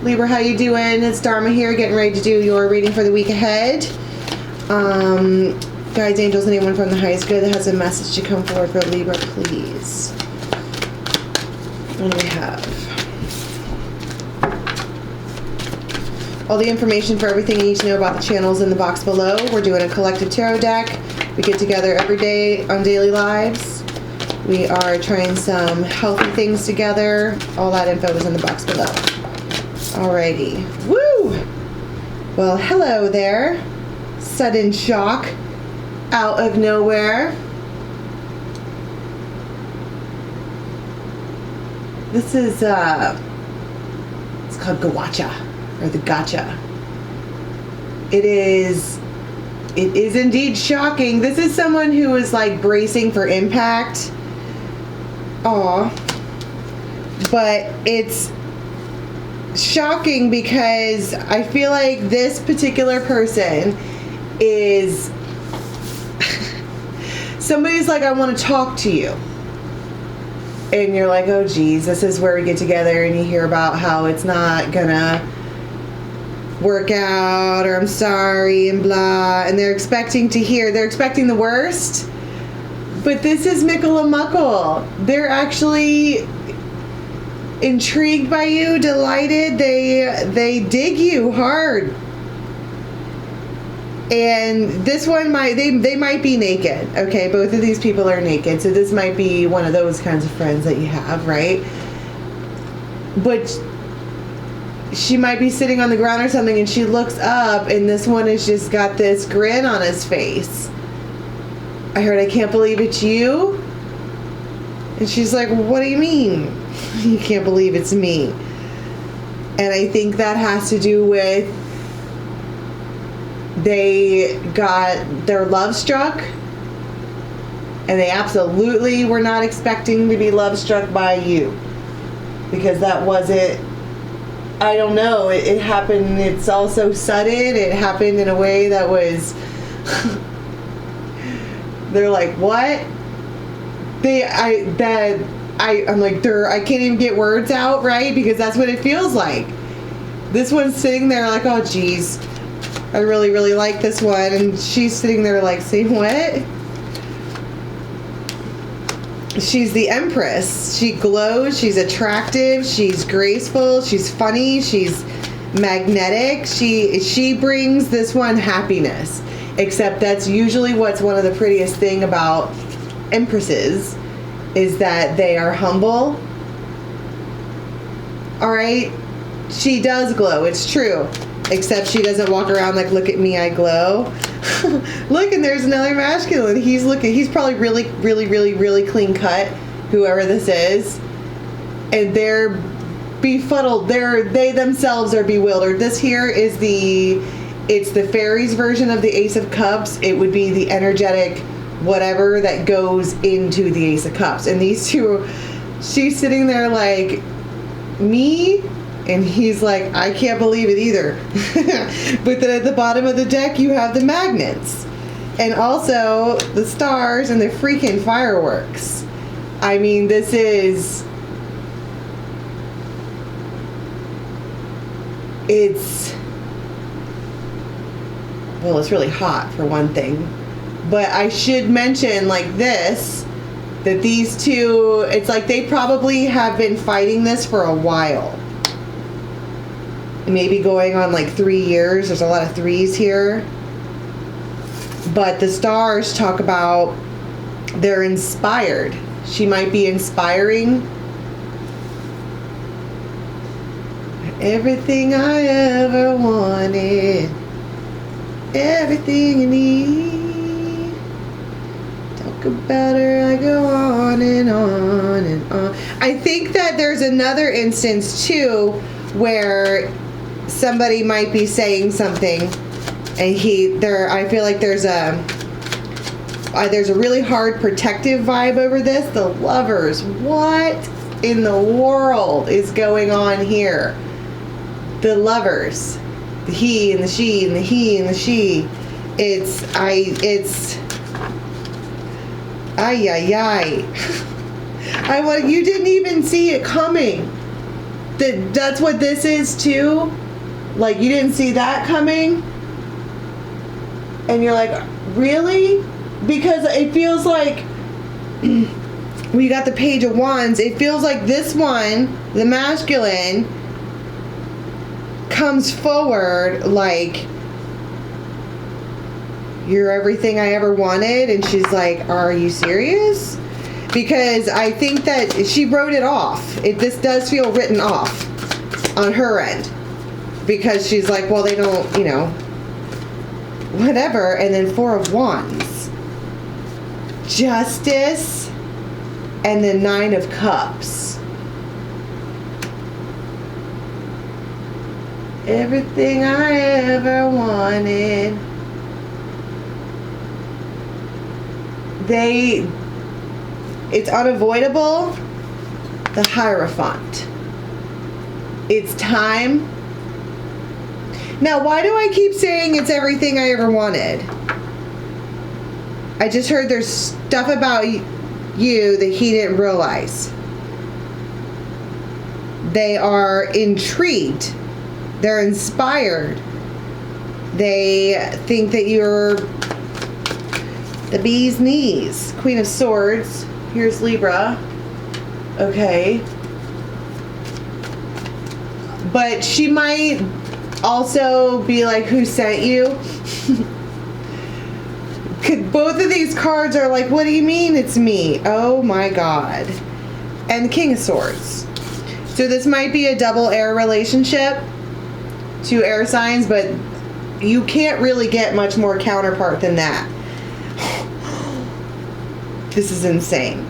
Libra, how you doing? It's Dharma here, getting ready to do your reading for the week ahead. Guides, angels, anyone from the highest good that has a message to come forward for Libra, please. What do we have? All the information for everything you need to know about the channels in the box below. We're doing a collective tarot deck. We get together every day on daily lives. We are trying some healthy things together. All that info is in the box below. Alrighty. Woo! Well, hello there. Sudden shock out of nowhere. This is, it's called Gawacha, or the Gotcha. It is indeed shocking. This is someone who is like bracing for impact. Aw. But it's shocking because I feel like this particular person is somebody's like, I want to talk to you. And you're like, oh geez, this is where we get together and you hear about how it's not gonna work out, or I'm sorry, and blah, and they're expecting the worst. But this is Mickle and Muckle. They're actually intrigued by you, delighted. They dig you hard. And this one they might be naked. Okay, both of these people are naked, so this might be one of those kinds of friends that you have, right? But she might be sitting on the ground or something, and she looks up, and this one has just got this grin on his face. I heard, I can't believe it's you. And she's like, what do you mean? You can't believe it's me. And I think that has to do with they're love struck, and they absolutely were not expecting to be love struck by you, because that wasn't, I don't know, it happened, it's all so sudden, it happened in a way that was they're like, what? I'm like, I can't even get words out, right? Because that's what it feels like. This one's sitting there like, oh geez, I really, really like this one. And she's sitting there like, saying what? She's the Empress. She glows, she's attractive, she's graceful, she's funny, she's magnetic. She brings this one happiness. Except that's usually what's one of the prettiest thing about Empresses, is that they are humble. Alright? She does glow, it's true. Except she doesn't walk around like, look at me, I glow. Look, and there's another masculine. He's probably really, really, really, really clean cut, whoever this is. And they're befuddled. They themselves are bewildered. This here is it's the fairies version of the Ace of Cups. It would be the energetic whatever that goes into the Ace of Cups. And these two, she's sitting there like, me? And he's like, I can't believe it either. But then at the bottom of the deck, you have the magnets. And also the stars and the freaking fireworks. I mean, this is... Well, it's really hot for one thing. But I should mention like this, that these two, it's like they probably have been fighting this for a while. Maybe going on like 3 years. There's a lot of threes here. But the stars talk about they're inspired. She might be inspiring. Everything I ever wanted. Everything you need. Talk about her, I go on and on and on. I think that there's another instance too where somebody might be saying something, and I feel like there's a really hard protective vibe over this. The Lovers. What in the world is going on here? The Lovers. The he and the she and the he and the she. It's ay. You didn't even see it coming. that's what this is too. Like, you didn't see that coming, and you're like, really? Because it feels like when you got the Page of Wands, it feels like this one, the masculine, comes forward like, you're everything I ever wanted, and she's like, are you serious? Because I think that she wrote it off. This does feel written off on her end, because she's like, well, they don't, whatever. And then Four of Wands, Justice, and then Nine of Cups. Everything I ever wanted. It's unavoidable. The Hierophant. It's time. Now, why do I keep saying it's everything I ever wanted? I just heard there's stuff about you that he didn't realize. They are intrigued. They're inspired. They think that you're the bee's knees. Queen of Swords. Here's Libra. Okay. But she might also be like, who sent you? Both of these cards are like, what do you mean it's me? Oh my God. And King of Swords. So this might be a double air relationship. 2 air signs, but you can't really get much more counterpart than that. This is insane.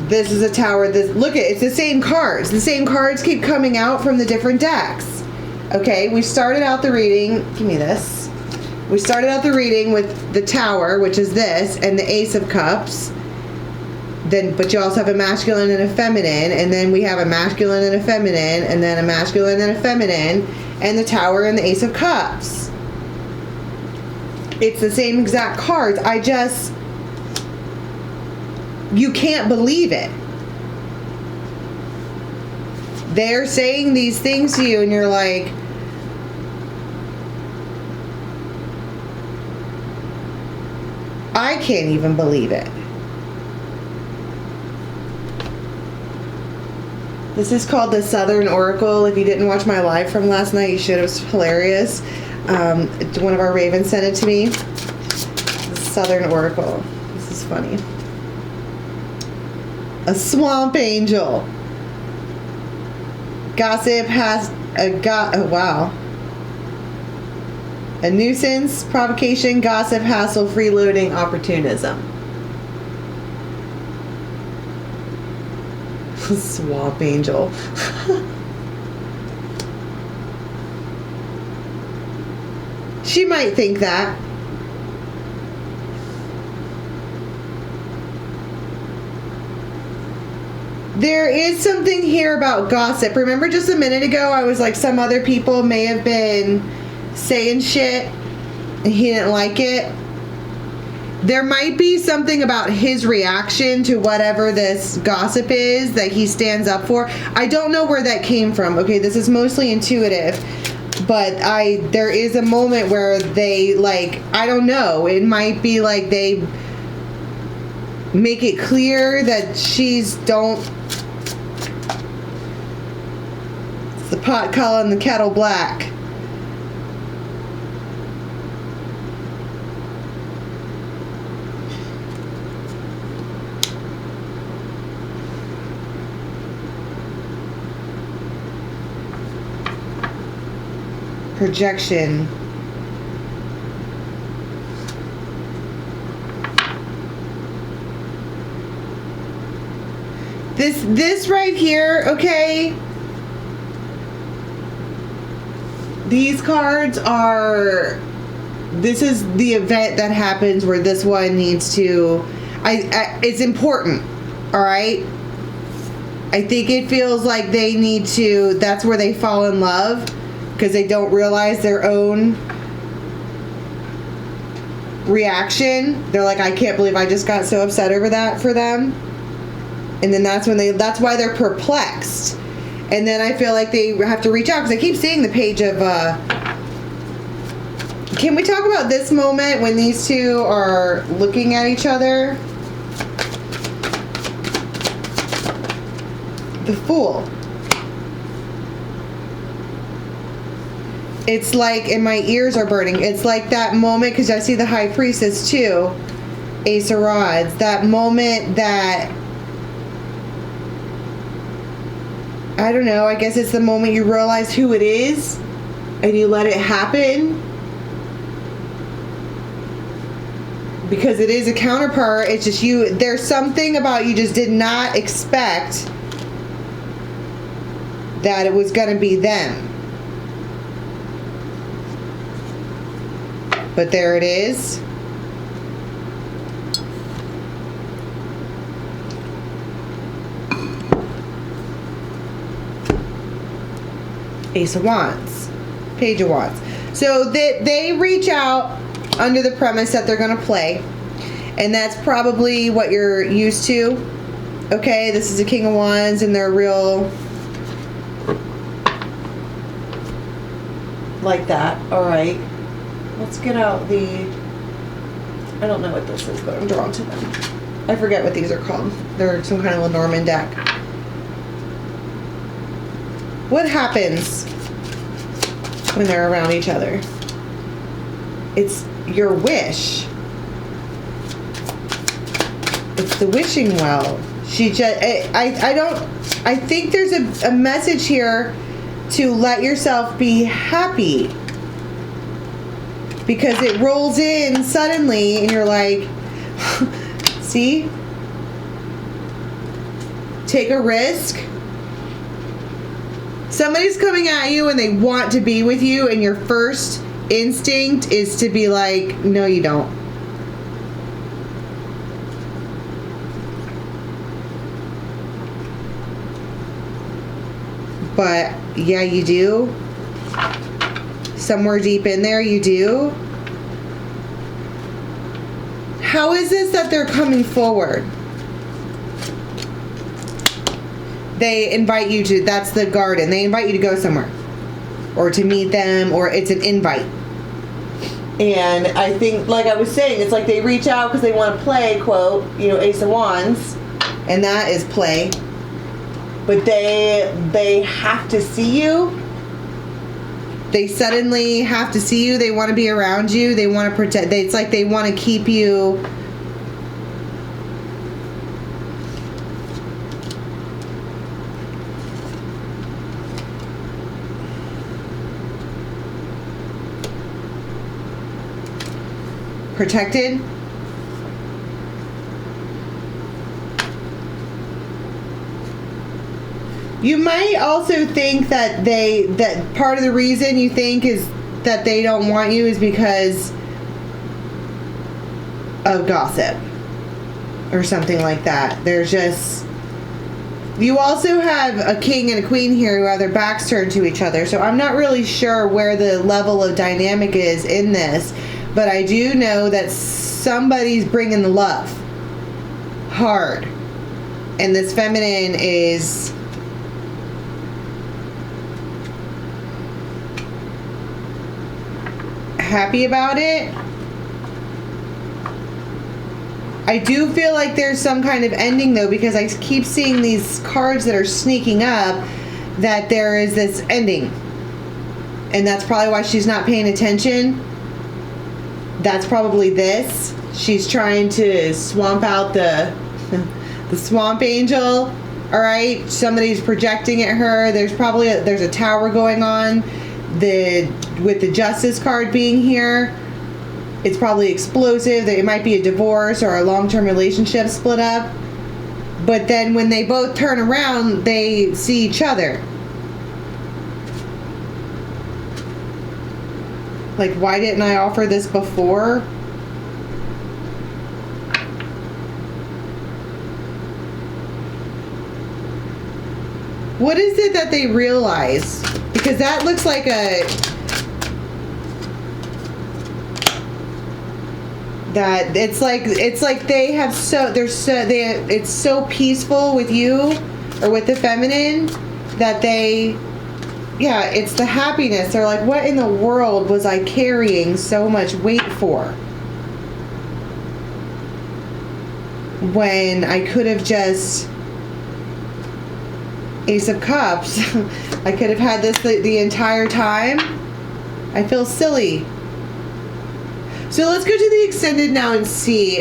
This is a tower. Look it's the same cards. The same cards keep coming out from the different decks. Okay, we started out the reading. Give me this. We started out the reading with the Tower, which is this, and the Ace of Cups. But you also have a masculine and a feminine, and then we have a masculine and a feminine, and then a masculine and a feminine, and the Tower and the Ace of Cups. It's the same exact cards. You can't believe it. They're saying these things to you, and you're like, I can't even believe it. This is called the Southern Oracle. If you didn't watch my live from last night, you should. It was hilarious. One of our ravens sent it to me. The Southern Oracle. This is funny. A swamp angel. Gossip has oh wow. A nuisance, provocation, gossip, hassle, freeloading, opportunism. Swamp angel. She might think that. There is something here about gossip. Remember just a minute ago I was like, some other people may have been saying shit and he didn't like it. There might be something about his reaction to whatever this gossip is that he stands up for. I don't know where that came from. Okay, this is mostly intuitive. But there is a moment where they, like, I don't know. It might be like they make it clear that it's the pot calling the kettle black. Projection. This right here, okay? These cards are, this is the event that happens where this one needs to, it's important, all right? I think it feels like they need to, that's where they fall in love, because they don't realize their own reaction. They're like, I can't believe I just got so upset over that for them. And then that's why they're perplexed. And then I feel like they have to reach out, because I keep seeing the page of, can we talk about this moment when these two are looking at each other? The Fool. It's like, and my ears are burning. It's like that moment, because I see the High Priestess too, Ace of Rods. That moment that, I don't know, I guess it's the moment you realize who it is and you let it happen. Because it is a counterpart. It's just you, there's something about you just did not expect that it was going to be them. But there it is. Ace of Wands. Page of Wands. So they reach out under the premise that they're going to play. And that's probably what you're used to. Okay, this is a King of Wands and they're real like that. Alright. Let's get out the, I don't know what this is, but I'm drawn to them. I forget what these are called. They're some kind of Lenormand deck. What happens when they're around each other? It's your wish. It's the wishing well. She just, I think there's a message here to let yourself be happy. Because it rolls in suddenly and you're like, see? Take a risk. Somebody's coming at you and they want to be with you, and your first instinct is to be like, no, you don't. But yeah, you do. Somewhere deep in there, you do. How is this that they're coming forward? They invite you to, that's the garden. They invite you to go somewhere. Or to meet them, or it's an invite. And I think, like I was saying, it's like they reach out because they want to play, quote, you know, Ace of Wands. And that is play. But they have to see you. They suddenly have to see you. They want to be around you. They want to protect. It's like they want to keep you. Protected. You might also think that that part of the reason you think is that they don't want you is because of gossip or something like that. There's just, you also have a king and a queen here who have their backs turned to each other. So I'm not really sure where the level of dynamic is in this, but I do know that somebody's bringing the love hard, and this feminine is happy about it. I do feel like there's some kind of ending though, because I keep seeing these cards that are sneaking up that there is this ending, and that's probably why she's not paying attention. That's probably this. She's trying to swamp out the swamp angel. All right, somebody's projecting at her. There's a tower going on. With the Justice card being here, it's probably explosive. It might be a divorce or a long-term relationship split up. But then when they both turn around, they see each other. Like, why didn't I offer this before? What is it that they realize? Because that looks like that it's like they have it's so peaceful with you or with the feminine that it's the happiness. They're like, what in the world was I carrying so much weight for when I could have just Ace of Cups. I could have had this the entire time. I feel silly. So let's go to the extended now and see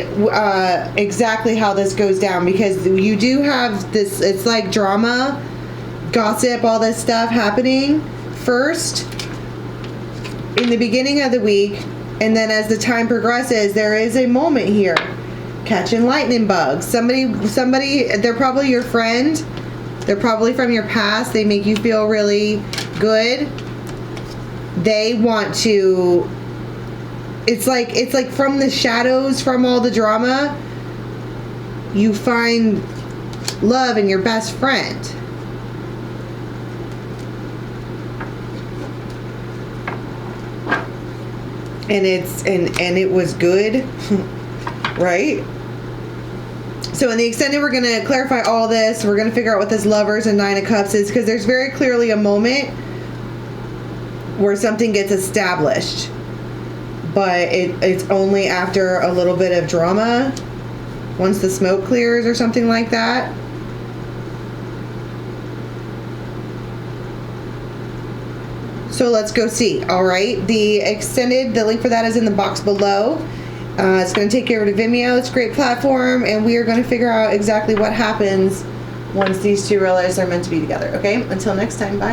exactly how this goes down, because you do have this, it's like drama, gossip, all this stuff happening first in the beginning of the week, and then as the time progresses, there is a moment here, catching lightning bugs. Somebody, they're probably your friend, they're probably from your past, they make you feel really good, they want to, it's like from the shadows, from all the drama, you find love in your best friend. And it was good, right? So in the extended, we're going to clarify all this. We're going to figure out what this Lovers and Nine of Cups is, because there's very clearly a moment where something gets established, but it's only after a little bit of drama, once the smoke clears or something like that. So let's go see. All right, the extended, the link for that is in the box below. It's going to take you over to Vimeo. It's a great platform, and we are going to figure out exactly what happens once these two realize they're meant to be together. Okay, until next time, bye.